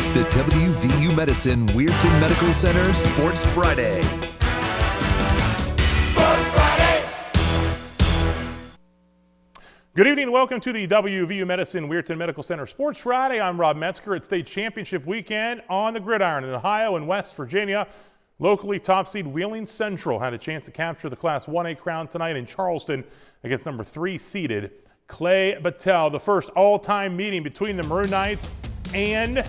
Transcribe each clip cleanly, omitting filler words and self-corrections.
It's the WVU Medicine Weirton Medical Center Sports Friday. Good evening and welcome to the WVU Medicine Weirton Medical Center Sports Friday. I'm Rob Metzger. It's state championship weekend on the gridiron in Ohio and West Virginia. Locally, top seed Wheeling Central had a chance to capture the Class 1A crown tonight in Charleston against number 3 seeded Clay-Battelle. The first all-time meeting between the Maroon Knights and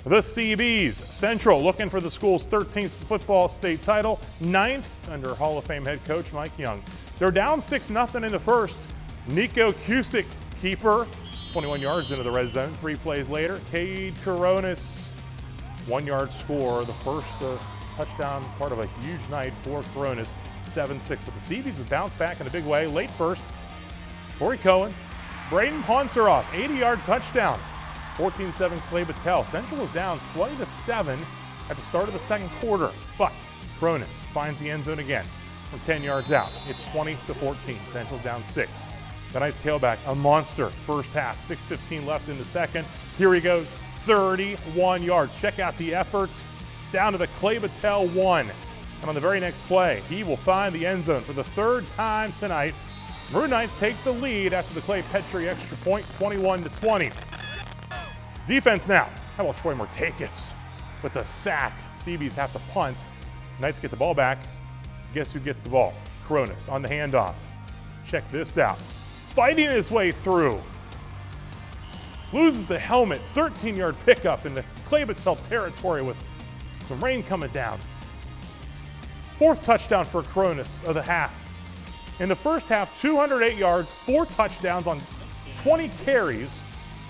the CBs. Central looking for the school's 13th football state title, 9th under Hall of Fame head coach Mike Young. They're down 6-0 in the first. Nico Cusick, keeper, 21 yards into the red zone. 3 plays later, Cade Coronis, 1-yard score. The first touchdown, part of a huge night for Coronis, 7-6. But the CBs would bounce back in a big way. Late first, Corey Cohen, Braden Ponseroff, 80-yard touchdown. 14-7 Clay-Battelle. Central was down 20-7 at the start of the second quarter, but Coronis finds the end zone again from 10 yards out. It's 20-14. Central's down 6. The Knights tailback, a monster first half. 6:15 left in the second. Here he goes, 31 yards. Check out the efforts down to the Clay-Battelle 1. And on the very next play, he will find the end zone for the third time tonight. Maroon Knights take the lead after the Clay Petrie extra point, 21-20. Defense now. How about Troy Martakis with the sack? CBs have to punt. Knights get the ball back. Guess who gets the ball? Coronis on the handoff. Check this out. Fighting his way through. Loses the helmet. 13-yard pickup in the Clay-Battelle territory with some rain coming down. 4th touchdown for Coronis of the half. In the first half, 208 yards, 4 touchdowns on 20 carries.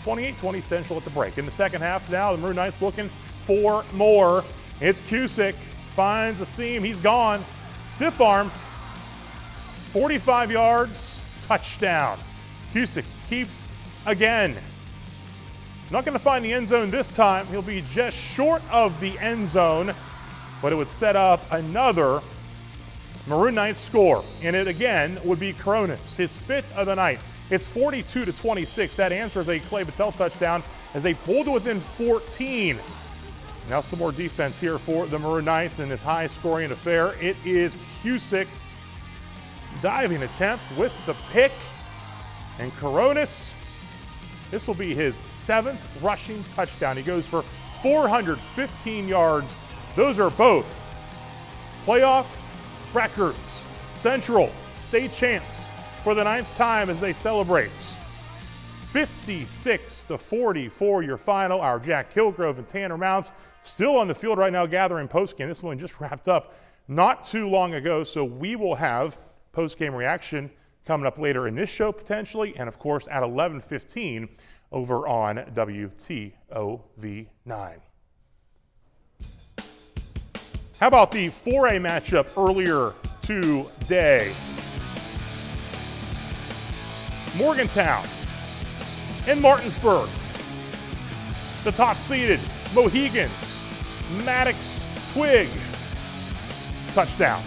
28-20 Central at the break. In the second half now, the Maroon Knights looking for more. It's Cusick, finds a seam, he's gone. Stiff arm, 45 yards, touchdown. Cusick keeps again. Not going to find the end zone this time. He'll be just short of the end zone, but it would set up another Maroon Knights score. And it again would be Coronis, his 5th of the night. It's 42-26. That answers a Clay-Battelle touchdown as they pull to within 14. Now some more defense here for the Maroon Knights in this high-scoring affair. It is Cusick, diving attempt with the pick. And Coronis, this will be his 7th rushing touchdown. He goes for 415 yards. Those are both playoff records. Central, state champs for the 9th time as they celebrate. 56-40 your final. Our Jack Kilgrove and Tanner Mounts still on the field right now gathering postgame. This one just wrapped up not too long ago, so we will have postgame reaction coming up later in this show potentially, and of course at 11:15 over on WTOV9. How about the 4A matchup earlier today? Morgantown and Martinsburg. The top seeded Mohegans, Maddox Twig, touchdown.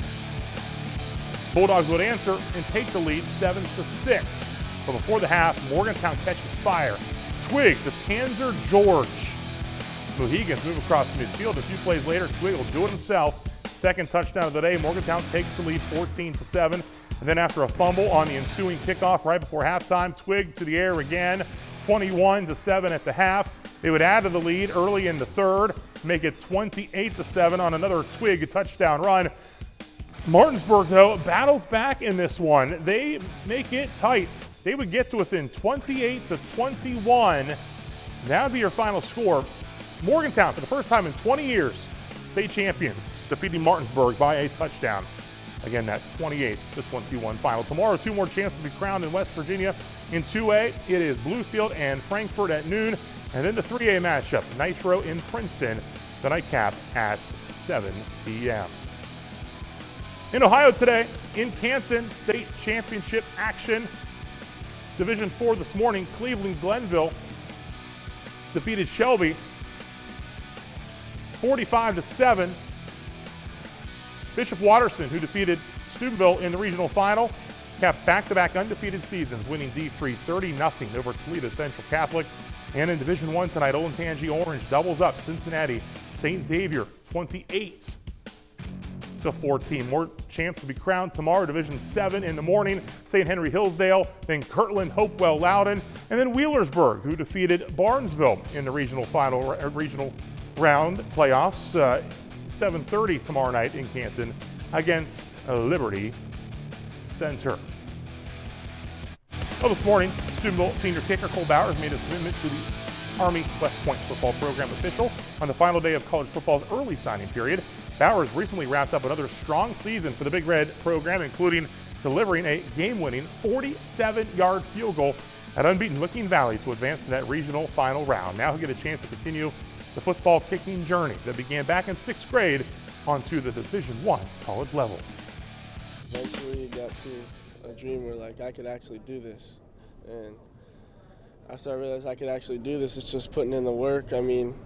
Bulldogs would answer and take the lead 7-6. But before the half, Morgantown catches fire. Twig to Tanzer George. Mohegans move across midfield. A few plays later, Twig will do it himself. Second touchdown of the day. Morgantown takes the lead 14-7. And then after a fumble on the ensuing kickoff right before halftime, Twig to the air again, 21-7 at the half. They would add to the lead early in the third, make it 28-7 on another Twig touchdown run. Martinsburg, though, battles back in this one. They make it tight. They would get to within 28-21. That would be your final score. Morgantown, for the first time in 20 years, state champions, defeating Martinsburg by a touchdown. Again, that 28-21 final. Tomorrow, 2 more chances to be crowned in West Virginia. In 2A, it is Bluefield and Frankfort at noon. And then the 3A matchup, Nitro in Princeton, the nightcap at 7 p.m. In Ohio today, in Canton, state championship action. Division 4 this morning, Cleveland Glenville defeated Shelby 45-7. Bishop Watterson, who defeated Steubenville in the regional final, caps back-to-back undefeated seasons, winning D3 30-0 over Toledo Central Catholic. And in Division I tonight, Olentangy Orange doubles up Cincinnati St. Xavier 28-14. More champs to be crowned tomorrow. Division 7 in the morning, St. Henry Hillsdale, then Kirtland Hopewell Loudon, and then Wheelersburg, who defeated Barnesville in the regional round playoffs. 7:30 tomorrow night in Canton against Liberty Center. Well, this morning, Steubenville senior kicker Cole Bowers made his commitment to the Army West Point football program official on the final day of college football's early signing period. Bowers recently wrapped up another strong season for the Big Red program, including delivering a game-winning 47-yard field goal at unbeaten Licking Valley to advance to that regional final round. Now he'll get a chance to continue the football kicking journey that began back in 6th grade onto the Division I college level. Eventually got to a dream where I could actually do this. And after I realized I could actually do this, it's just putting in the work. I mean,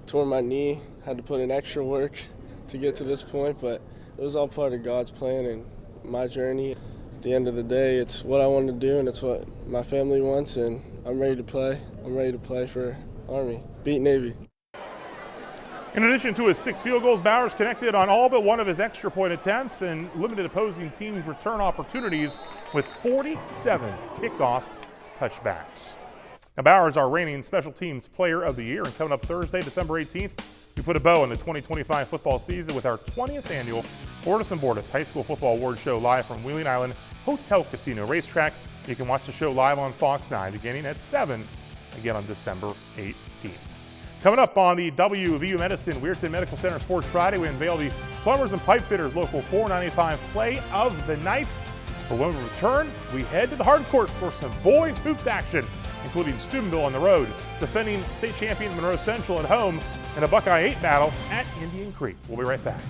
tore my knee, had to put in extra work to get to this point, but it was all part of God's plan and my journey. At the end of the day, it's what I want to do and it's what my family wants, and I'm ready to play. I'm ready to play for Army, beat Navy. In addition to his 6 field goals, Bowers connected on all but one of his extra point attempts and limited opposing teams' return opportunities with 47 kickoff touchbacks. Now, Bowers, our reigning special teams player of the year, and coming up Thursday, December 18th, we put a bow on the 2025 football season with our 20th annual Bordas & Bordas High School Football Award Show live from Wheeling Island Hotel Casino Racetrack. You can watch the show live on Fox 9 beginning at 7, again on December 18th. Coming up on the WVU Medicine Weirton Medical Center Sports Friday, we unveil the Plumbers and Pipe Fitters Local 495 Play of the Night. For when we return, we head to the hard court for some boys hoops action, including Steubenville on the road, defending state champions Monroe Central at home, and a Buckeye 8 battle at Indian Creek. We'll be right back.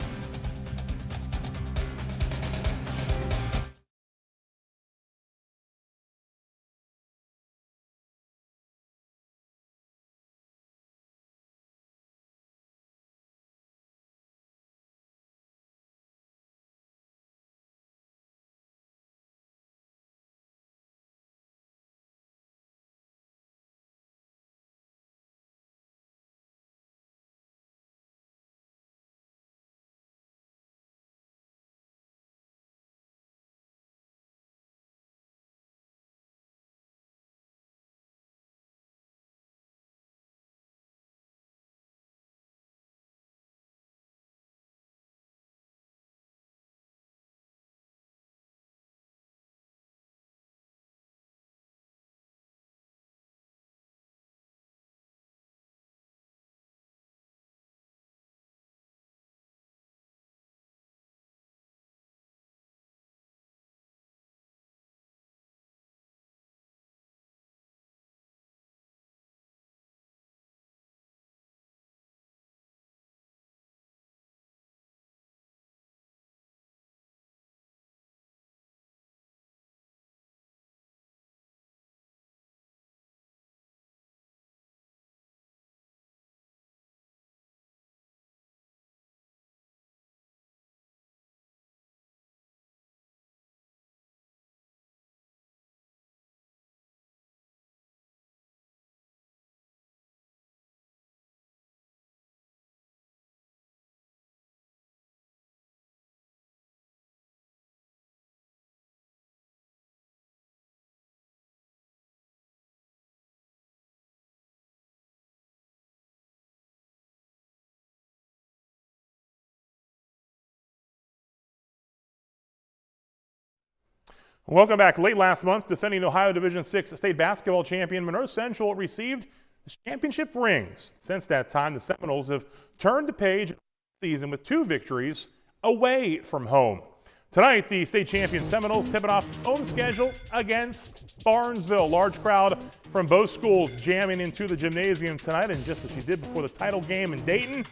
Welcome back. Late last month, defending Ohio Division VI state basketball champion Monroe Central received his championship rings. Since that time, the Seminoles have turned the page this season with 2 victories away from home. Tonight, the state champion Seminoles tipping off home schedule against Barnesville. Large crowd from both schools jamming into the gymnasium tonight, and just as she did before the title game in Dayton,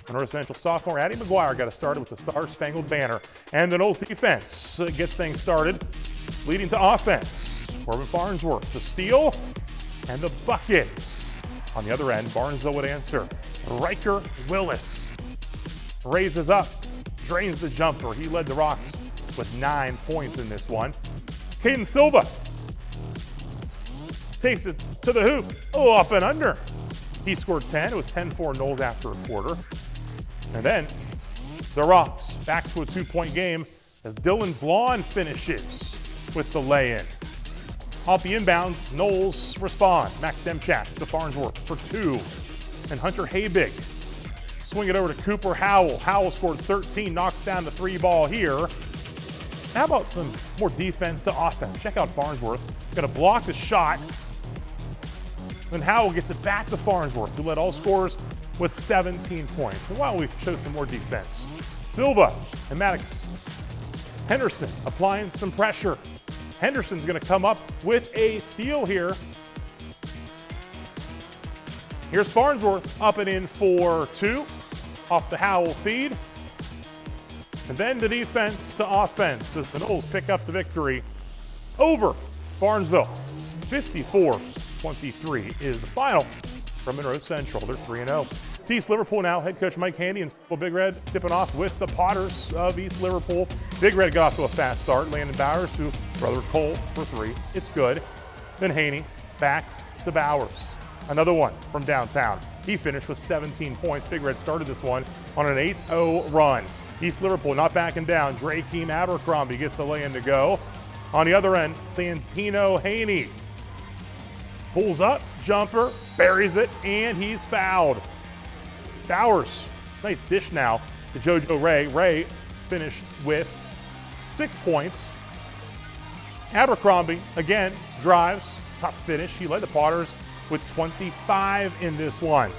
Monroe Central sophomore Addie McGuire got us started with the Star-Spangled Banner. And the Noles defense gets things started, leading to offense. Corbin Farnsworth, the steal and the buckets. On the other end, Barnesville would answer. Riker Willis raises up, drains the jumper. He led the Rocks with 9 points in this one. Caden Silva takes it to the hoop. Oh, up and under. He scored 10. It was 10-4 Knowles after a quarter. And then the Rocks back to a 2-point game as Dylan Blonde finishes with the lay-in. Off the inbounds, Knowles respond. Max Demchak to Farnsworth for 2. And Hunter Habig swing it over to Cooper Howell. Howell scored 13, knocks down the 3 ball here. How about some more defense to offense? Check out Farnsworth. Gonna block the shot. Then Howell gets it back to Farnsworth, who led all scorers with 17 points. And why don't we show some more defense? Silva and Maddox Henderson applying some pressure. Henderson's gonna come up with a steal here. Here's Farnsworth up and in for 2 off the Howell feed. And then the defense to offense as the Knowles pick up the victory over Barnesville. 54-23 is the final from Monroe Central. They're 3-0. To East Liverpool now, head coach Mike Handy and Big Red tipping off with the Potters of East Liverpool. Big Red got off to a fast start. Landon Bowers to Brother Cole for 3. It's good. Then Haney back to Bowers. Another one from downtown. He finished with 17 points. Big Red started this one on an 8-0 run. East Liverpool not backing down. Drakeem Abercrombie gets the lay-in to go. On the other end, Santino Haney pulls up, jumper, buries it, and he's fouled. Bowers, nice dish now to JoJo Ray. Ray finished with 6 points. Abercrombie, again, drives, tough finish. He led the Potters with 25 in this one.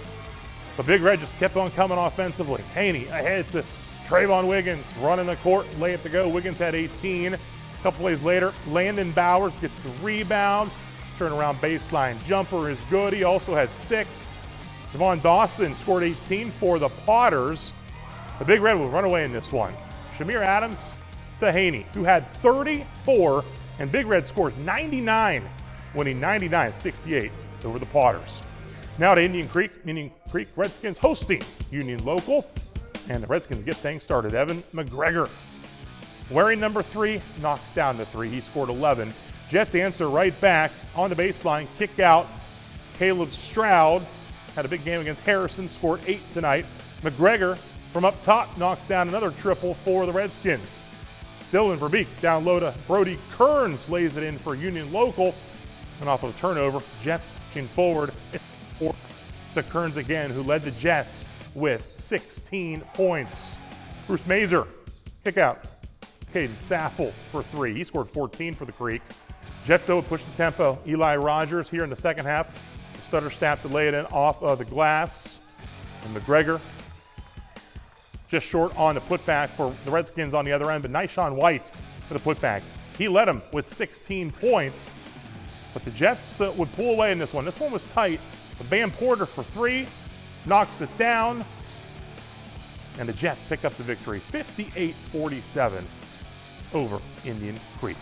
But Big Red just kept on coming offensively. Haney ahead to Trayvon Wiggins, running the court, lay it to go. Wiggins had 18. A couple plays later, Landon Bowers gets the rebound. Turnaround baseline jumper is good. He also had 6. Devon Dawson scored 18 for the Potters. The Big Red will run away in this one. Shamir Adams to Haney, who had 34, and Big Red scores 99, winning 99-68 over the Potters. Now to Indian Creek. Indian Creek Redskins hosting Union Local, and the Redskins get things started. Evan McGregor, wearing number 3, knocks down the 3. He scored 11. Jets answer right back on the baseline, kick out. Caleb Stroud had a big game against Harrison, scored 8 tonight. McGregor from up top knocks down another triple for the Redskins. Dylan Verbeek down low to Brody Kearns, lays it in for Union Local. And off of a turnover, Jets pushing forward to Kearns again, who led the Jets with 16 points. Bruce Mazer, kick out. Caden Saffel for 3. He scored 14 for the Creek. Jets, though, push the tempo. Eli Rogers here in the second half. Stutter snap to lay it in off of the glass. And McGregor just short on the putback for the Redskins on the other end. But Nyshawn White for the putback. He led them with 16 points. But the Jets would pull away in this one. This one was tight. But Bam Porter for 3 knocks it down. And the Jets pick up the victory, 58-47 over Indian Creek.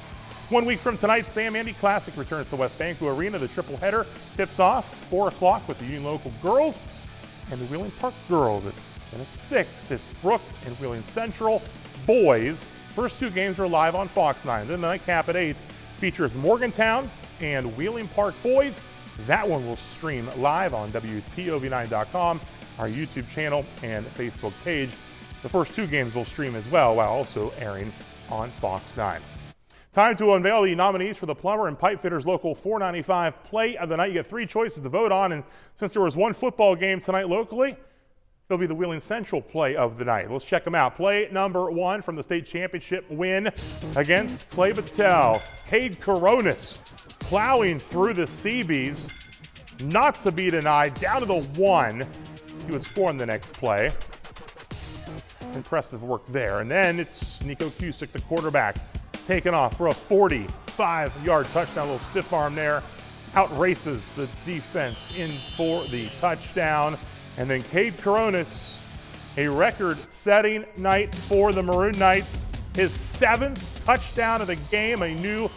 1 week from tonight, Sam Andy Classic returns to West Banco Arena. The triple header tips off 4 o'clock with the Union Local girls and the Wheeling Park girls. And at 6, it's Brook and Wheeling Central boys. First 2 games are live on Fox 9. Then the nightcap at 8 features Morgantown and Wheeling Park boys. That one will stream live on WTOV9.com, our YouTube channel and Facebook page. The first 2 games will stream as well, while also airing on Fox 9. Time to unveil the nominees for the Plumber and Pipe Fitters Local 495 Play of the Night. You get 3 choices to vote on, and since there was 1 football game tonight locally, it'll be the Wheeling Central Play of the Night. Let's check them out. Play number 1 from the state championship win against Clay-Battelle. Cade Coronis plowing through the Seabees, not to be denied, down to the 1. He would score on the next play. Impressive work there. And then it's Nico Cusick, the quarterback, taken off for a 45-yard touchdown. A little stiff arm there. Outraces the defense in for the touchdown. And then Cade Coronis, a record-setting night for the Maroon Knights. His 7th touchdown of the game, a new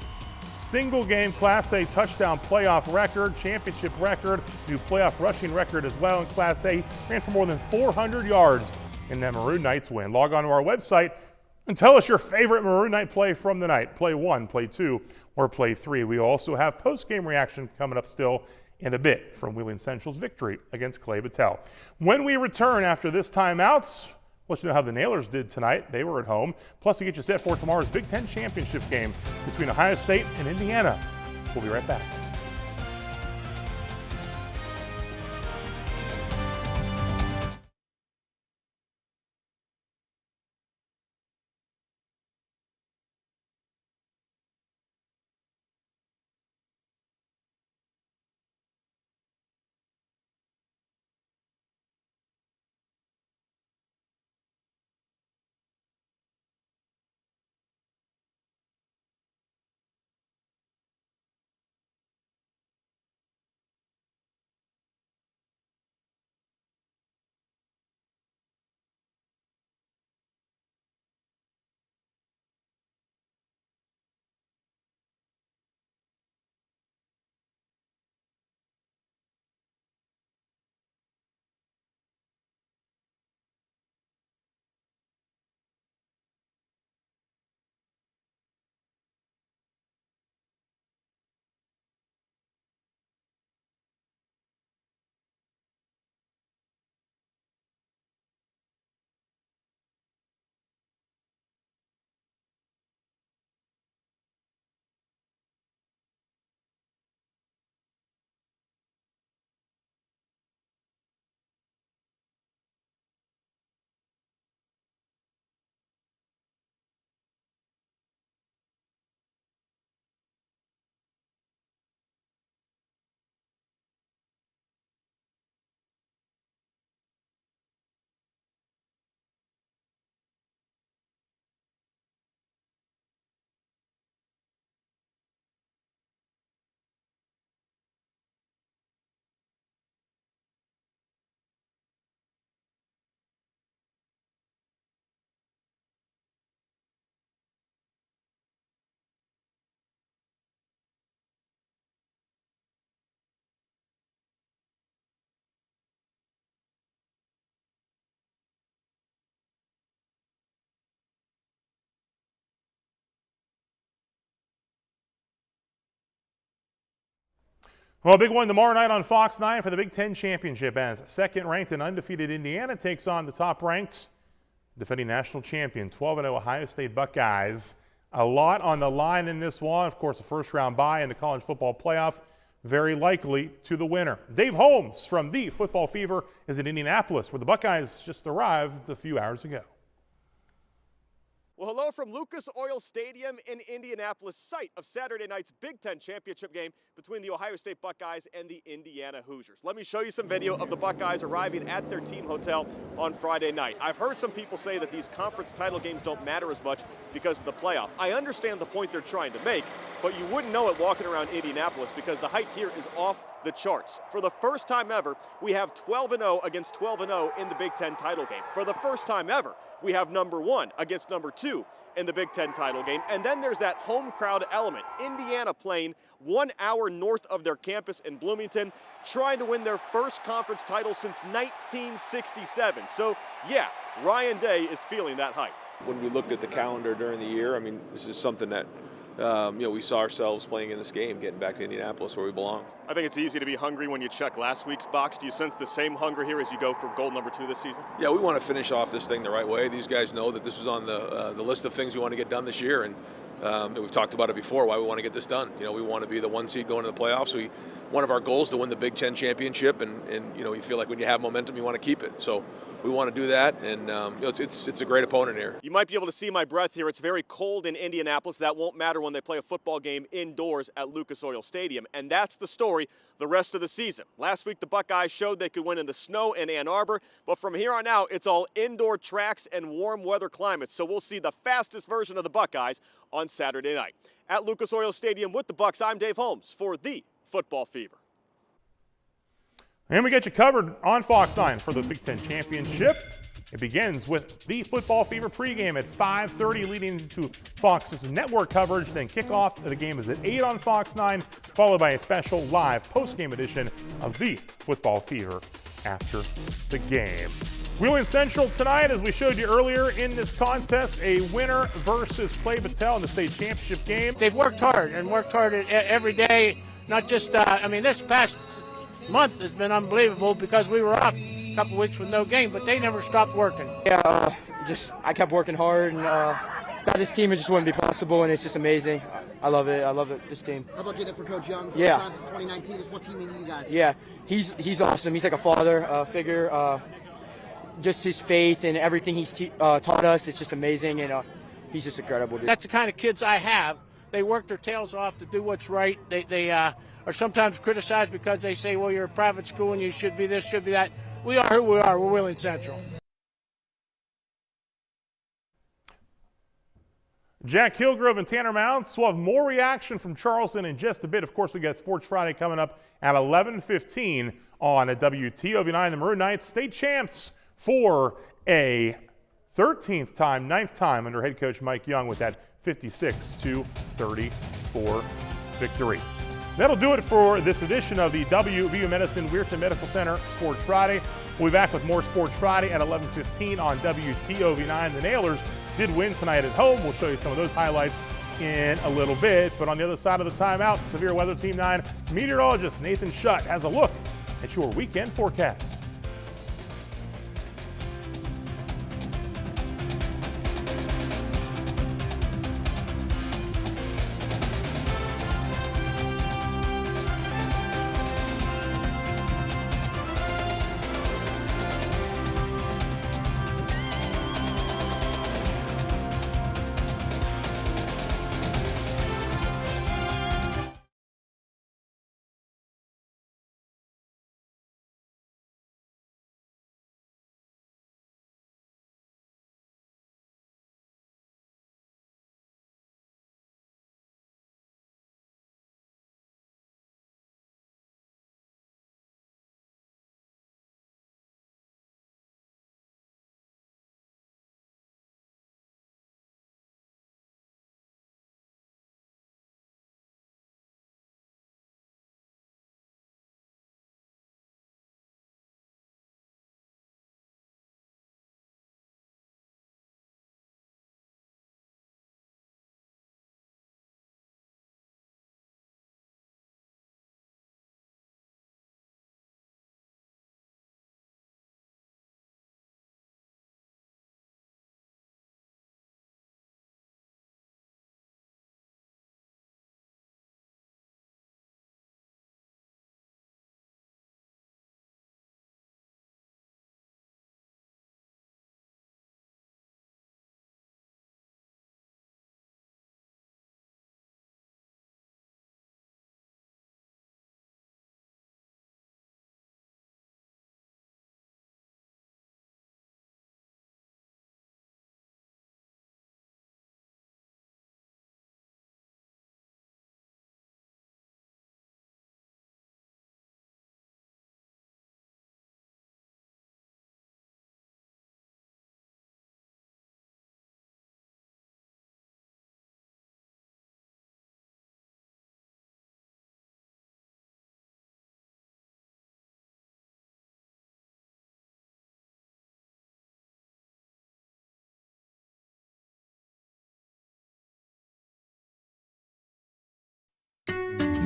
single-game Class A touchdown playoff record, championship record, new playoff rushing record as well in Class A. Ran for more than 400 yards in that Maroon Knights win. Log on to our website And tell us your favorite Maroon Night play from the night. Play 1, play 2, or play 3. We also have post-game reaction coming up still in a bit from Wheeling Central's victory against Clay-Battelle. When we return after this timeout, we'll let you know how the Nailers did tonight. They were at home. Plus, we get you set for tomorrow's Big Ten championship game between Ohio State and Indiana. We'll be right back. Well, a big one tomorrow night on Fox 9 for the Big Ten Championship as second-ranked and undefeated Indiana takes on the top-ranked defending national champion 12-0 Ohio State Buckeyes. A lot on the line in this one. Of course, a first-round bye in the college football playoff, very likely to the winner. Dave Holmes from the Football Fever is in Indianapolis, where the Buckeyes just arrived a few hours ago. Well, hello from Lucas Oil Stadium in Indianapolis, site of Saturday night's Big Ten championship game between the Ohio State Buckeyes and the Indiana Hoosiers. Let me show you some video of the Buckeyes arriving at their team hotel on Friday night. I've heard some people say that these conference title games don't matter as much because of the playoff. I understand the point they're trying to make, but you wouldn't know it walking around Indianapolis because the hype here is off the charts. For the first time ever, we have 12-0 against 12-0 in the Big Ten title game. For the first time ever, we have number 1 against number 2 in the Big Ten title game. And then there's that home crowd element. Indiana playing 1 hour north of their campus in Bloomington, trying to win their first conference title since 1967. So yeah, Ryan Day is feeling that hype. When we looked at the calendar during the year, I mean, this is something that we saw ourselves playing in this game, getting back to Indianapolis where we belong. I think it's easy to be hungry when you check last week's box. Do you sense the same hunger here as you go for goal number 2 this season? Yeah, we want to finish off this thing the right way. These guys know that this was on the list of things we want to get done this year, and we've talked about it before, why we want to get this done. You know, we want to be the 1 seed going to the playoffs. One of our goals is to win the Big Ten championship, and you know, you feel like when you have momentum, you want to keep it. So we want to do that, and you know, it's a great opponent here. You might be able to see my breath here. It's very cold in Indianapolis. That won't matter when they play a football game indoors at Lucas Oil Stadium, and that's the story the rest of the season. Last week, the Buckeyes showed they could win in the snow in Ann Arbor, but from here on out, it's all indoor tracks and warm weather climates, so we'll see the fastest version of the Buckeyes on Saturday night. At Lucas Oil Stadium with the Bucks, I'm Dave Holmes for the Football Fever. And we get you covered on Fox 9 for the Big Ten Championship. It begins with the Football Fever pregame at 5:30, leading into Fox's network coverage. Then kickoff of the game is at 8 on Fox 9, followed by a special live postgame edition of the Football Fever after the game. Wheeling Central tonight, as we showed you earlier in this contest, a winner versus Clay-Battelle in the state championship game. They've worked hard every day, not just, this past month has been unbelievable because we were off a couple weeks with no game, but they never stopped working. Yeah, I kept working hard, and without this team, it just wouldn't be possible, and it's just amazing. I love it. I love it, this team. How about getting it for Coach Young? Yeah. Time since 2019. Just what's he mean to you guys? Yeah, he's awesome. He's like a father figure. Just his faith and everything he's taught us, it's just amazing, and he's just incredible, dude. That's the kind of kids I have. They work their tails off to do what's right. They are sometimes criticized because they say, well, you're a private school and you should be this, should be that. We are who we are. We're Wheeling Central. Jack Hillgrove and Tanner Mounts will have more reaction from Charleston in just a bit. Of course, we got Sports Friday coming up at 11:15 on a WTOV9. The Maroon Knights, state champs for a 13th time, 9th time under head coach Mike Young with that 56-34 victory. That'll do it for this edition of the WVU Medicine Weirton Medical Center Sports Friday. We'll be back with more Sports Friday at 11:15 on WTOV9. The Nailers did win tonight at home. We'll show you some of those highlights in a little bit. But on the other side of the timeout, Severe Weather Team 9 meteorologist Nathan Shutt has a look at your weekend forecast.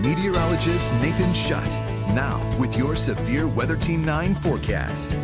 Meteorologist Nathan Shutt, now with your Severe Weather Team 9 forecast.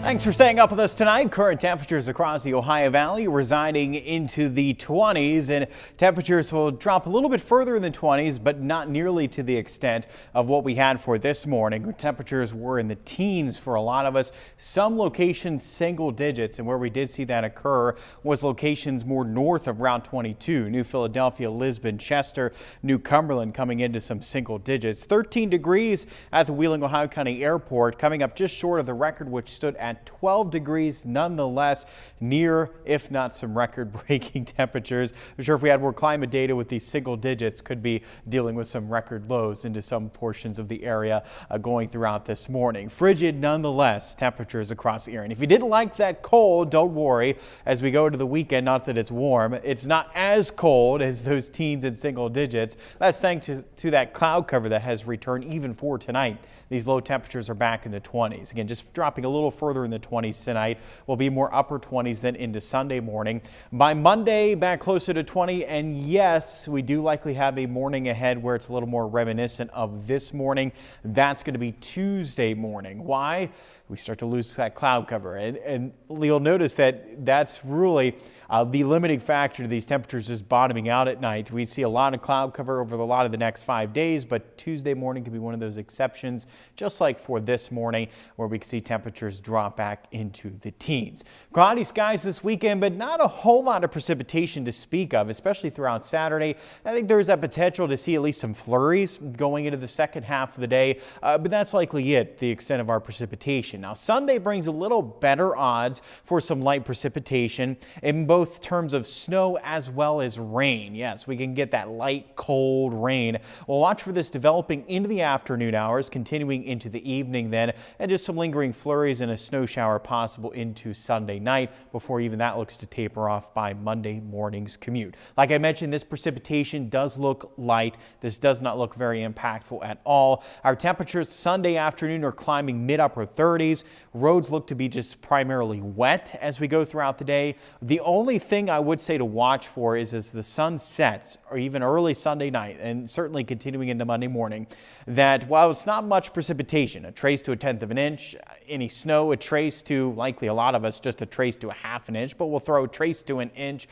Thanks for staying up with us tonight. Current temperatures across the Ohio Valley residing into the 20s, and temperatures will drop a little bit further in the 20s, but not nearly to the extent of what we had for this morning. Temperatures were in the teens for a lot of us. Some locations single digits, and where we did see that occur was locations more north of Route 22. New Philadelphia, Lisbon, Chester, New Cumberland coming into some single digits. 13 degrees at the Wheeling, Ohio County Airport, coming up just short of the record, which stood at at 12 degrees nonetheless, near, if not some record-breaking temperatures. I'm sure if we had more climate data with these single digits, could be dealing with some record lows into some portions of the area going throughout this morning. Frigid nonetheless, temperatures across the area. And if you didn't like that cold, don't worry. As we go to the weekend, not that it's warm, it's not as cold as those teens in single digits. That's thanks to that cloud cover that has returned even for tonight. These low temperatures are back in the 20s. Again, just dropping a little further in the 20s tonight. Will be more upper 20s than into Sunday morning. By Monday, back closer to 20. And yes, we do likely have a morning ahead where it's a little more reminiscent of this morning. That's going to be Tuesday morning. Why? We start to lose that cloud cover. And you'll notice that that's really the limiting factor to these temperatures is bottoming out at night. We see a lot of cloud cover over a lot of the next 5 days, but Tuesday morning could be one of those exceptions, just like for this morning, where we can see temperatures drop back into the teens. Cloudy skies this weekend, but not a whole lot of precipitation to speak of, especially throughout Saturday. I think there's that potential to see at least some flurries going into the second half of the day, but that's likely it, the extent of our precipitation. Now, Sunday brings a little better odds for some light precipitation in both terms of snow as well as rain. Yes, we can get that light, cold rain. We'll watch for this developing into the afternoon hours, continuing into the evening then, and just some lingering flurries and a snow shower possible into Sunday night before even that looks to taper off by Monday morning's commute. Like I mentioned, this precipitation does look light. This does not look very impactful at all. Our temperatures Sunday afternoon are climbing mid-upper 30s. Roads look to be just primarily wet as we go throughout the day. The only thing I would say to watch for is as the sun sets, or even early Sunday night, and certainly continuing into Monday morning, that while it's not much precipitation, a trace to 1/10 of an inch, any snow, a trace to, likely a lot of us, just a trace to 1/2 an inch, but we'll throw a trace to an inch.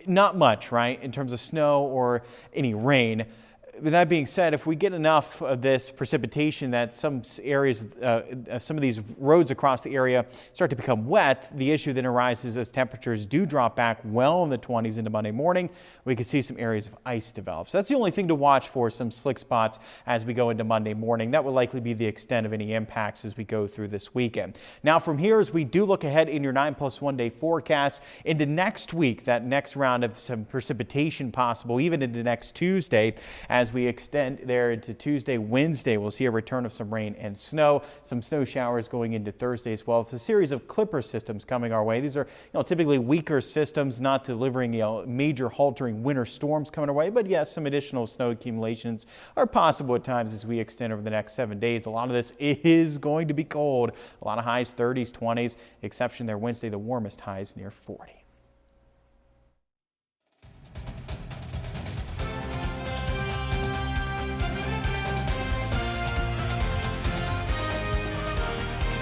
Not much, right, in terms of snow or any rain. With that being said, if we get enough of this precipitation that some areas, some of these roads across the area start to become wet, the issue then arises as temperatures do drop back well in the 20s into Monday morning. We can see some areas of ice develop. So that's the only thing to watch for, some slick spots as we go into Monday morning. That will likely be the extent of any impacts as we go through this weekend. Now from here, as we do look ahead in your 9+1 day forecast into next week, that next round of some precipitation possible, even into next Tuesday. As we extend there into Tuesday, Wednesday, we'll see a return of some rain and snow, some snow showers going into Thursday as well. It's a series of clipper systems coming our way. These are typically weaker systems, not delivering major haltering winter storms coming our way, but yes, some additional snow accumulations are possible at times as we extend over the next 7 days. A lot of this is going to be cold. A lot of highs 30s, 20s, exception there Wednesday, the warmest highs near 40.